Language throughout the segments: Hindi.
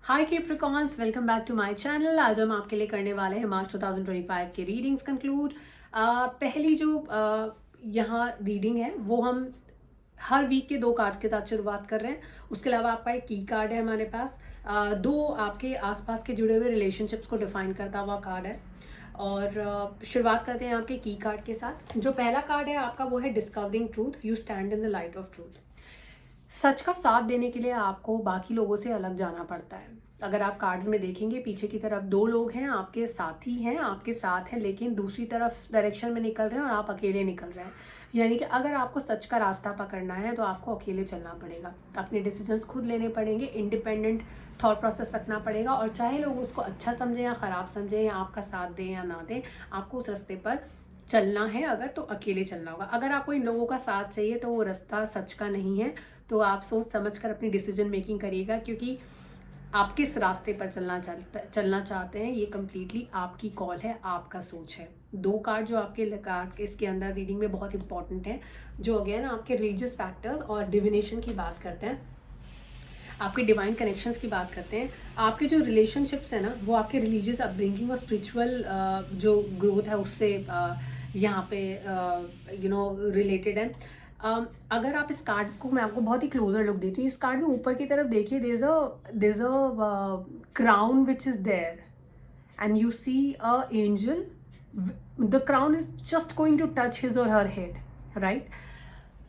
Hi Capricorns, welcome back to my channel. आज हम आपके लिए करने वाले हैं मार्च 2025 के रीडिंग्स कंक्लूड। पहली जो यहाँ रीडिंग है वो हम हर वीक के 2 कार्ड्स के साथ शुरुआत कर रहे हैं। उसके अलावा आपका एक की कार्ड है हमारे पास। दो आपके आसपास के जुड़े हुए रिलेशनशिप्स को डिफाइन करता हुआ कार्ड है। और शुरुआत करते हैं आपके की कार्ड के साथ। जो पहला कार्ड है आपका वो है discovering truth, you stand in the light of truth. सच का साथ देने के लिए आपको बाकी लोगों से अलग जाना पड़ता है। अगर आप कार्ड्स में देखेंगे पीछे की तरफ 2 लोग हैं, आपके साथी हैं, आपके साथ हैं, लेकिन दूसरी तरफ डायरेक्शन में निकल रहे हैं और आप अकेले निकल रहे हैं। यानी कि अगर आपको सच का रास्ता पकड़ना है तो आपको अकेले चलना पड़ेगा, अपने डिसीजंस खुद लेने पड़ेंगे, इंडिपेंडेंट थॉट प्रोसेस रखना पड़ेगा। और चाहे लोग उसको अच्छा समझें या ख़राब समझें या आपका साथ दें या ना दें, आपको उस रास्ते पर चलना है। अगर तो अकेले चलना होगा। अगर आपको इन लोगों का साथ चाहिए तो वो रास्ता सच का नहीं है। तो आप सोच समझ कर अपनी डिसीजन मेकिंग करिएगा, क्योंकि आप किस रास्ते पर चलना चाहते हैं ये कम्प्लीटली आपकी कॉल है, आपका सोच है। 2 कार्ड जो आपके कार्ड इसके अंदर रीडिंग में बहुत इंपॉर्टेंट है, जो अगेन आपके रिलीजियस फैक्टर्स और डिविनेशन की बात करते हैं, आपके डिवाइन कनेक्शंस की बात करते हैं। आपके जो रिलेशनशिप्स हैं ना वो आपके रिलीजियस अपब्रिंगिंग और स्पिरिचुअल जो ग्रोथ है उससे यहाँ पे रिलेटेड है। अगर आप इस कार्ड को, मैं आपको बहुत ही क्लोजर लुक देती हूँ। इस कार्ड में ऊपर की तरफ देखिए, there is a crown which is there and you see a angel. The crown is just going to touch his or her head, right.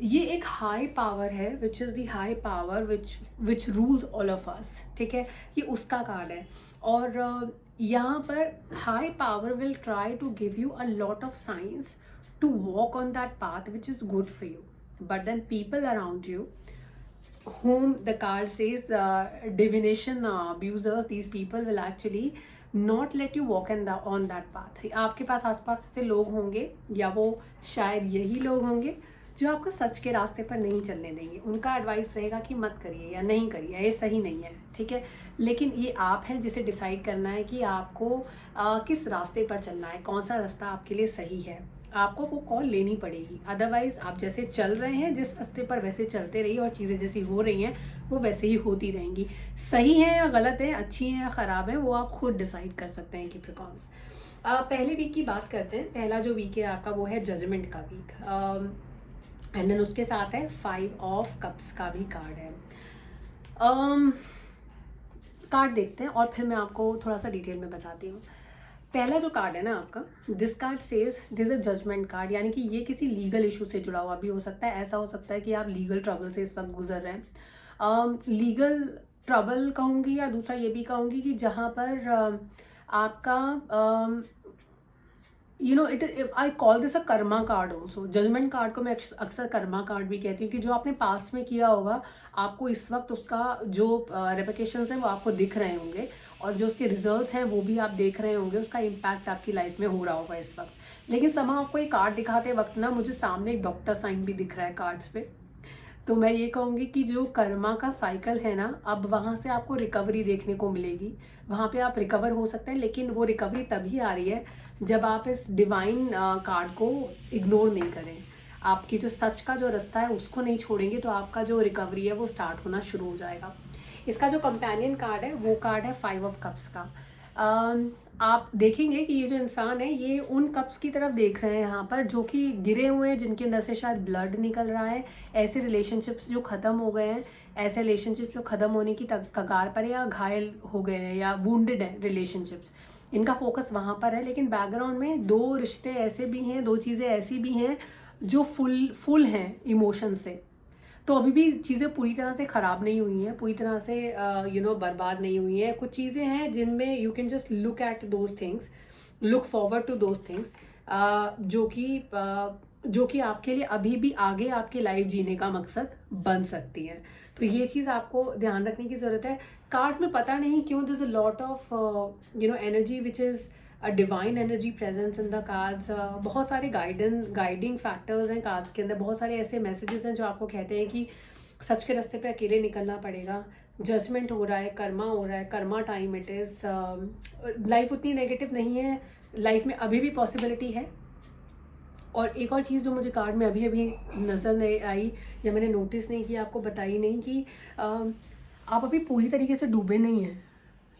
ये एक हाई पावर है, which is the high power which rules all of us, ठीक है। ये उसका कार्ड है। और यहाँ पर high power will try to give you a lot of signs to walk on that path which is good for you, but then people around you whom the card says divination abusers, these people will actually not let you walk on that path। आपके पास आसपास ऐसे लोग होंगे या वो शायद यही लोग होंगे जो आपको सच के रास्ते पर नहीं चलने देंगे। उनका एडवाइस रहेगा कि मत करिए या नहीं करिए, ये सही नहीं है, ठीक है। लेकिन ये आप हैं जिसे डिसाइड करना है कि आपको किस रास्ते पर चलना है, कौन सा रास्ता आपके लिए सही है। आपको वो कॉल लेनी पड़ेगी। अदरवाइज आप जैसे चल रहे हैं जिस रास्ते पर वैसे चलते रहिए और चीज़ें जैसी हो रही हैं वो वैसे ही होती रहेंगी। सही है या गलत है, अच्छी है या ख़राब है, वो आप खुद डिसाइड कर सकते हैं कि प्रिकॉन्स। पहले वीक की बात करते हैं। पहला जो वीक है आपका वो है जजमेंट का वीक। एंड देन उसके साथ है 5 ऑफ कप्स का भी कार्ड है। कार्ड देखते हैं और फिर मैं आपको थोड़ा सा डिटेल में बताती हूँ। पहला जो कार्ड है ना आपका, this card says this a judgement card, यानी कि ये किसी लीगल इशू से जुड़ा हुआ भी हो सकता है। ऐसा हो सकता है कि आप लीगल ट्रबल से इस वक्त गुजर रहे हैं। लीगल ट्रबल कहूँगी या दूसरा ये भी कहूँगी कि जहाँ पर आपका it I call this a karma card also. Judgement card को मैं अक्सर कर्मा कार्ड भी कहती हूँ, कि जो आपने पास्ट में किया होगा आपको इस वक्त उसका जो रेपिकेशंस हैं वो आपको दिख रहे होंगे, और जो उसके रिजल्ट्स हैं वो भी आप देख रहे होंगे। उसका इम्पैक्ट आपकी लाइफ में हो रहा होगा इस वक्त। लेकिन समा आपको ये कार्ड दिखाते वक्त ना मुझे सामने एक डॉक्टर साइन भी दिख रहा है कार्ड्स पे। तो मैं ये कहूँगी कि जो कर्मा का साइकिल है ना, अब वहाँ से आपको रिकवरी देखने को मिलेगी। वहाँ पे आप रिकवर हो सकते हैं, लेकिन वो रिकवरी तभी आ रही है जब आप इस डिवाइन कार्ड को इग्नोर नहीं करें। आपकी जो सच का जो रास्ता है उसको नहीं छोड़ेंगे तो आपका जो रिकवरी है वो स्टार्ट होना शुरू हो जाएगा। इसका जो कंपेनियन कार्ड है वो कार्ड है 5 ऑफ कप्स का। आप देखेंगे कि ये जो इंसान है ये उन कप्स की तरफ देख रहे हैं यहाँ पर, जो कि गिरे हुए हैं, जिनके अंदर से शायद ब्लड निकल रहा है। ऐसे रिलेशनशिप्स जो ख़त्म हो गए हैं, ऐसे रिलेशनशिप्स जो ख़त्म होने की कगार पर है या घायल हो गए हैं या वुंडेड हैं रिलेशनशिप्स, इनका फोकस वहाँ पर है। लेकिन बैकग्राउंड में 2 रिश्ते ऐसे भी हैं, 2 चीज़ें ऐसी भी हैं जो फुल हैं इमोशन से। तो अभी भी चीज़ें पूरी तरह से ख़राब नहीं हुई हैं, पूरी तरह से बर्बाद नहीं हुई हैं। कुछ चीज़ें हैं जिनमें you can just look at those things, look forward to those things, जो कि आपके लिए अभी भी आगे आपकी लाइफ जीने का मकसद बन सकती हैं। तो ये चीज़ आपको ध्यान रखने की ज़रूरत है। कार्ड्स में पता नहीं क्यों this a lot of energy which is a divine energy presence in the cards. बहुत सारे गाइडिंग फैक्टर्स हैं कार्ड्स के अंदर। बहुत सारे ऐसे मैसेजेस हैं जो आपको कहते हैं कि सच के रास्ते पे अकेले निकलना पड़ेगा। जजमेंट हो रहा है, कर्मा हो रहा है, Karma time it is. Life उतनी नेगेटिव नहीं है, लाइफ में अभी भी पॉसिबिलिटी है। और एक और चीज़ जो मुझे कार्ड में अभी अभी नज़र नहीं आई या मैंने नोटिस नहीं किया, आपको बताई नहीं, कि आप अभी पूरी तरीके से डूबे नहीं हैं।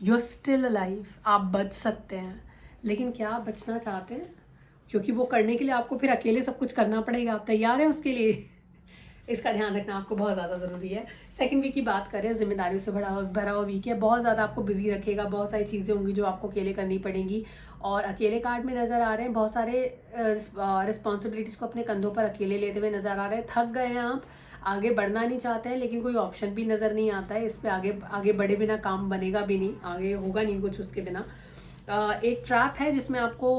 यू आर स्टिल अलाइव, आप बच सकते हैं। लेकिन क्या आप बचना चाहते हैं? क्योंकि वो करने के लिए आपको फिर अकेले सब कुछ करना पड़ेगा। आप तैयार हैं उसके लिए? इसका ध्यान रखना आपको बहुत ज़्यादा ज़रूरी है। सेकंड वीक की बात करें, जिम्मेदारियों से भरा हुआ वीक है, बहुत ज़्यादा आपको बिजी रखेगा, बहुत सारी चीज़ें होंगी जो आपको अकेले करनी पड़ेंगी। और अकेले कार्ड में नज़र आ रहे हैं, बहुत सारे रिस्पॉन्सिबिलिटीज़ को अपने कंधों पर अकेले लेते हुए नज़र आ रहे हैं। थक गए हैं आप, आगे बढ़ना नहीं चाहते हैं, लेकिन कोई ऑप्शन भी नज़र नहीं आता है। इस पर आगे आगे बढ़े बिना काम बनेगा भी नहीं, आगे होगा नहीं कुछ उसके बिना। एक ट्रैप है जिसमें आपको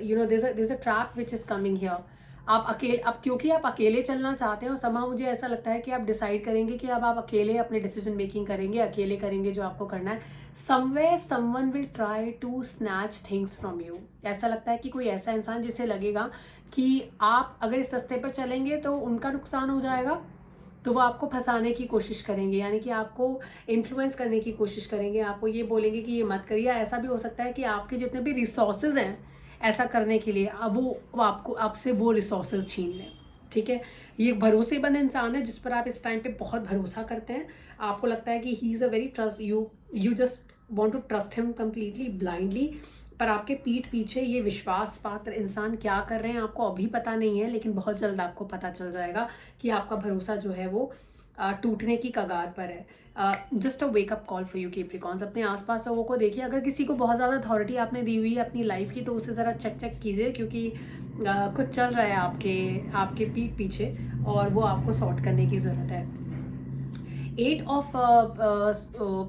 you know this a trap which is coming here. आप अकेले, अब क्योंकि आप अकेले चलना चाहते हैं और समा मुझे ऐसा लगता है कि आप डिसाइड करेंगे कि अब आप अकेले अपने डिसीजन मेकिंग करेंगे, अकेले करेंगे जो आपको करना है। Somewhere someone will try to snatch things from you. ऐसा लगता है कि कोई ऐसा इंसान जिसे लगेगा कि आप अगर इस रास्ते पर चलेंगे तो उनका नुकसान हो जाएगा, तो वो आपको फंसाने की कोशिश करेंगे, यानी कि आपको इन्फ्लुएंस करने की कोशिश करेंगे, आपको ये बोलेंगे कि ये मत करिए। ऐसा भी हो सकता है कि आपके जितने भी रिसोर्सेज हैं ऐसा करने के लिए, अब वो आपको आपसे वो रिसोर्सेज छीन लें। ठीक है, ये एक भरोसेमंद इंसान है जिस पर आप इस टाइम पे बहुत भरोसा करते हैं। आपको लगता है कि he is a very trust you just want to trust him completely blindly. पर आपके पीठ पीछे ये विश्वास पात्र इंसान क्या कर रहे हैं आपको अभी पता नहीं है, लेकिन बहुत जल्द आपको पता चल जाएगा कि आपका भरोसा जो है वो टूटने की कगार पर है। Just a wake up call for you Capricorns. अपने आसपास लोगों को देखिए, अगर किसी को बहुत ज़्यादा अथॉरिटी आपने दी हुई है अपनी लाइफ की, तो उसे ज़रा चेक कीजिए, क्योंकि कुछ चल रहा है आपके पीठ पीछे और वो आपको सॉर्ट करने की ज़रूरत है। 8 ऑफ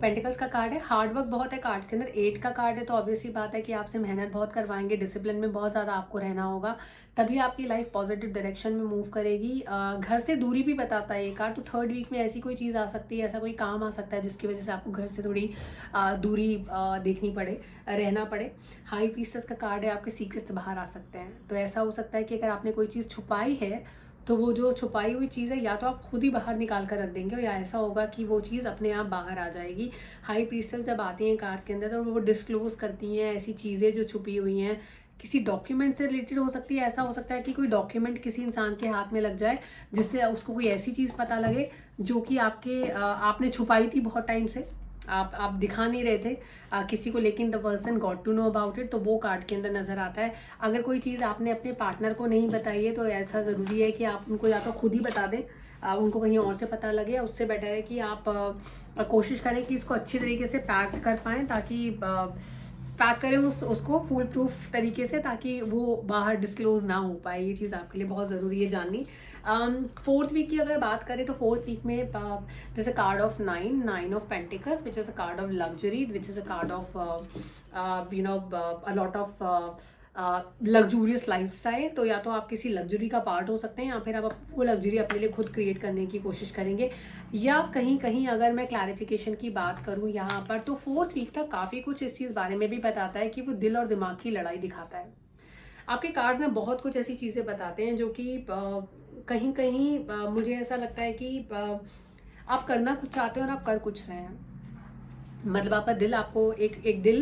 पेंटिकल्स का कार्ड है। हार्डवर्क बहुत है कार्ड्स के अंदर। 8 का कार्ड है तो ऑब्वियसली बात है कि आपसे मेहनत बहुत करवाएंगे, डिसिप्लिन में बहुत ज़्यादा आपको रहना होगा, तभी आपकी लाइफ पॉजिटिव डायरेक्शन में मूव करेगी। घर से दूरी भी बताता है ये कार्ड, तो थर्ड वीक में ऐसी कोई चीज़ आ सकती है, ऐसा कोई काम आ सकता है जिसकी वजह से आपको घर से थोड़ी दूरी देखनी पड़े, रहना पड़े। हाई प्रीस्टेस का कार्ड है, आपके सीक्रेट्स बाहर आ सकते हैं। तो ऐसा हो सकता है कि अगर आपने कोई चीज़ छुपाई है तो वो जो छुपाई हुई चीज़ है या तो आप खुद ही बाहर निकाल कर रख देंगे, या ऐसा होगा कि वो चीज़ अपने आप बाहर आ जाएगी। हाई प्रीस्टेस जब आती हैं कार्ड्स के अंदर तो वो डिस्क्लोज करती हैं ऐसी चीज़ें जो छुपी हुई हैं, किसी डॉक्यूमेंट से रिलेटेड हो सकती है। ऐसा हो सकता है कि कोई डॉक्यूमेंट किसी इंसान के हाथ में लग जाए जिससे उसको कोई ऐसी चीज़ पता लगे जो कि आपने छुपाई थी बहुत टाइम से, आप दिखा नहीं रहे थे किसी को, लेकिन the person got to know about it, तो वो कार्ड के अंदर नज़र आता है। अगर कोई चीज़ आपने अपने पार्टनर को नहीं बताई है तो ऐसा ज़रूरी है कि आप उनको या तो खुद ही बता दें, उनको कहीं और से पता लगे। उससे बेटर है कि आप कोशिश करें कि इसको अच्छी तरीके से पैक कर पाएँ, ताकि पैक करें उसको फुल प्रूफ तरीके से, ताकि वो बाहर डिस्क्लोज ना हो पाए। ये चीज़ आपके लिए बहुत ज़रूरी है जाननी। फोर्थ वीक की अगर बात करें तो फोर्थ वीक में जैसे card of 9 of pentacles which is a card of luxury, which is a card of a lot of luxurious lifestyle. तो या तो आप किसी लग्जरी का पार्ट हो सकते हैं, या फिर आप वो लग्जरी अपने लिए खुद क्रिएट करने की कोशिश करेंगे। या कहीं कहीं अगर मैं क्लैरिफिकेशन की बात करूं यहाँ पर, तो फोर्थ वीक तक काफ़ी कुछ इस चीज़ बारे में भी बताता है कि वो दिल और दिमाग की लड़ाई दिखाता है। आपके कार्ड्स में बहुत कुछ ऐसी चीज़ें बताते हैं जो कि कहीं कहीं मुझे ऐसा लगता है कि आप करना कुछ चाहते हो और आप कर कुछ रहे हैं। मतलब आपका दिल आपको एक दिल,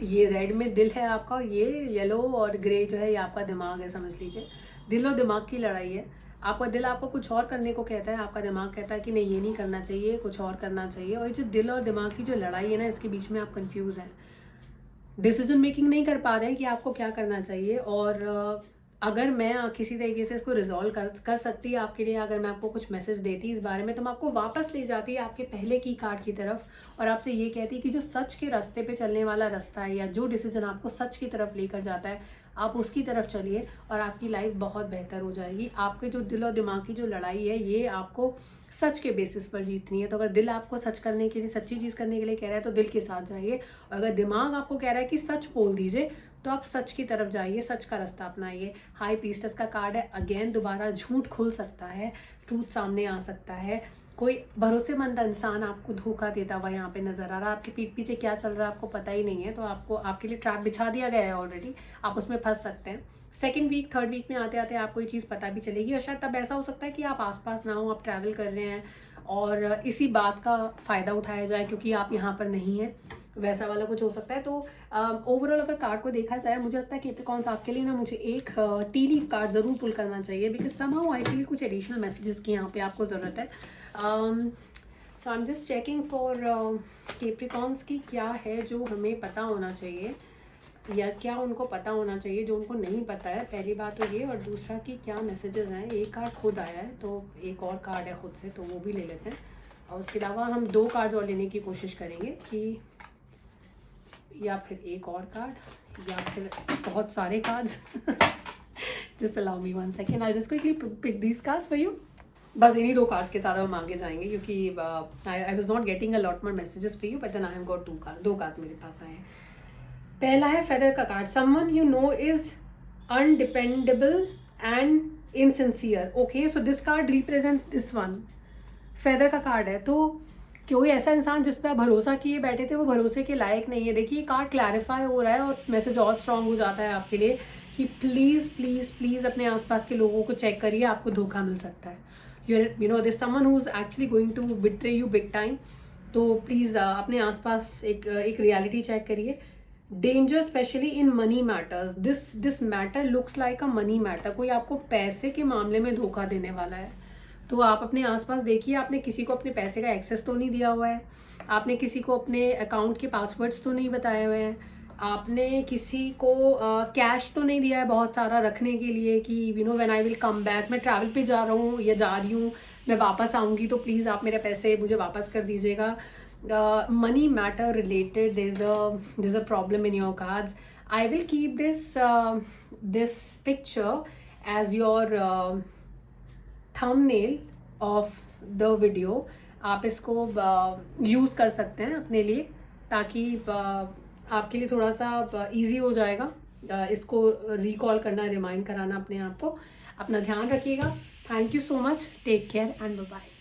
ये रेड में दिल है आपका, ये येलो और ग्रे जो है ये आपका दिमाग है, समझ लीजिए। दिल और दिमाग की लड़ाई है। आपका दिल आपको कुछ और करने को कहता है, आपका दिमाग कहता है कि नहीं ये नहीं करना चाहिए, कुछ और करना चाहिए। और ये जो दिल और दिमाग की जो लड़ाई है ना, इसके बीच में आप कंफ्यूज हैं, डिसीजन मेकिंग नहीं कर पा रहे हैं कि आपको क्या करना चाहिए। और अगर मैं किसी तरीके से इसको रिजॉल्व कर सकती आपके लिए, अगर मैं आपको कुछ मैसेज देती इस बारे में, तो मैं आपको वापस ले जाती आपके पहले की कार्ड की तरफ और आपसे ये कहती कि जो सच के रास्ते पे चलने वाला रास्ता है, या जो डिसीजन आपको सच की तरफ लेकर जाता है, आप उसकी तरफ चलिए और आपकी लाइफ बहुत बेहतर हो जाएगी। आपके जो दिल और दिमाग की जो लड़ाई है, ये आपको सच के बेसिस पर जीतनी है। तो अगर दिल आपको सच करने के लिए, सच्ची चीज़ करने के लिए कह रहा है तो दिल के साथ जाइए, और अगर दिमाग आपको कह रहा है कि सच बोल दीजिए तो आप सच की तरफ जाइए, सच का रास्ता अपनाइए। हाई प्रीस्टेस का कार्ड है। अगेन दोबारा झूठ खुल सकता है, ट्रूथ सामने आ सकता है, कोई भरोसेमंद इंसान आपको धोखा देता हुआ यहाँ पे नजर आ रहा है। आपके पीठ पीछे क्या चल रहा है आपको पता ही नहीं है, तो आपके लिए ट्रैप बिछा दिया गया है ऑलरेडी, आप उसमें फंस सकते हैं। सेकंड वीक थर्ड वीक में आते आते आपको ये चीज़ पता भी चलेगी, और शायद तब ऐसा हो सकता है कि आप आसपास ना हो, आप ट्रैवल कर रहे हैं और इसी बात का फ़ायदा उठाया जाए क्योंकि आप यहाँ पर नहीं हैं, वैसा वाला कुछ हो सकता है। तो ओवरऑल अगर कार्ड को देखा जाए, मुझे लगता है कैप्रिकॉर्न्स आपके लिए ना, मुझे एक टी लीफ कार्ड ज़रूर पुल करना चाहिए, बिकॉज समहाउ आई फील कुछ एडिशनल मैसेजेस की यहाँ पे आपको ज़रूरत है। So I am just checking for Capricorns की क्या है जो हमें पता होना चाहिए, या क्या उनको पता होना चाहिए जो उनको नहीं पता है, पहली बात तो ये। और दूसरा कि क्या मैसेजेस हैं। एक कार्ड खुद आया है तो एक और कार्ड है खुद से, तो वो भी ले लेते हैं। और उसके अलावा हम 2 कार्ड और लेने की कोशिश करेंगे कि या फिर एक और कार्ड या फिर बहुत सारे cards. Just allow me 1 second, I just quickly pick these cards for you. बस इन्हीं 2 कार्ड्स के साथ हम आगे जाएंगे, क्योंकि I was not getting a lot more messages for you, but then I have got 2 cards मेरे पास आए हैं। पहला है फेदर का card. Someone you know is undependable and insincere. Okay, so this card represents this one. Feather का कार्ड है, तो कोई ऐसा इंसान जिस पे आप भरोसा किए बैठे थे वो भरोसे के लायक नहीं है। देखिए कार्ड क्लैरिफाई हो रहा है और मैसेज और स्ट्रांग हो जाता है आपके लिए कि प्लीज़ प्लीज़ प्लीज़ अपने आसपास के लोगों को चेक करिए, आपको धोखा मिल सकता है। You know this someone who is actually going to betray you big time. तो प्लीज़ अपने आसपास एक रियलिटी चेक करिए। Danger specially in money matters, this matter looks like a money matter. कोई आपको पैसे के मामले में धोखा देने वाला है, तो आप अपने आसपास देखिए। आपने किसी को अपने पैसे का एक्सेस तो नहीं दिया हुआ है, आपने किसी को अपने अकाउंट के पासवर्ड्स तो नहीं बताए हुए हैं, आपने किसी को कैश तो नहीं दिया है बहुत सारा रखने के लिए कि you know when I will come back, मैं ट्रैवल पे जा रहा हूँ या जा रही हूँ, मैं वापस आऊँगी तो प्लीज़ आप मेरे पैसे मुझे वापस कर दीजिएगा। money matter related, there's a problem in your cards. I will keep this picture as your thumbnail of the video. आप इसको यूज़ कर सकते हैं अपने लिए, ताकि आपके लिए थोड़ा सा ईजी हो जाएगा इसको रिकॉल करना, रिमाइंड कराना अपने आप को। अपना ध्यान रखिएगा। Thank you so much, take care and bye bye.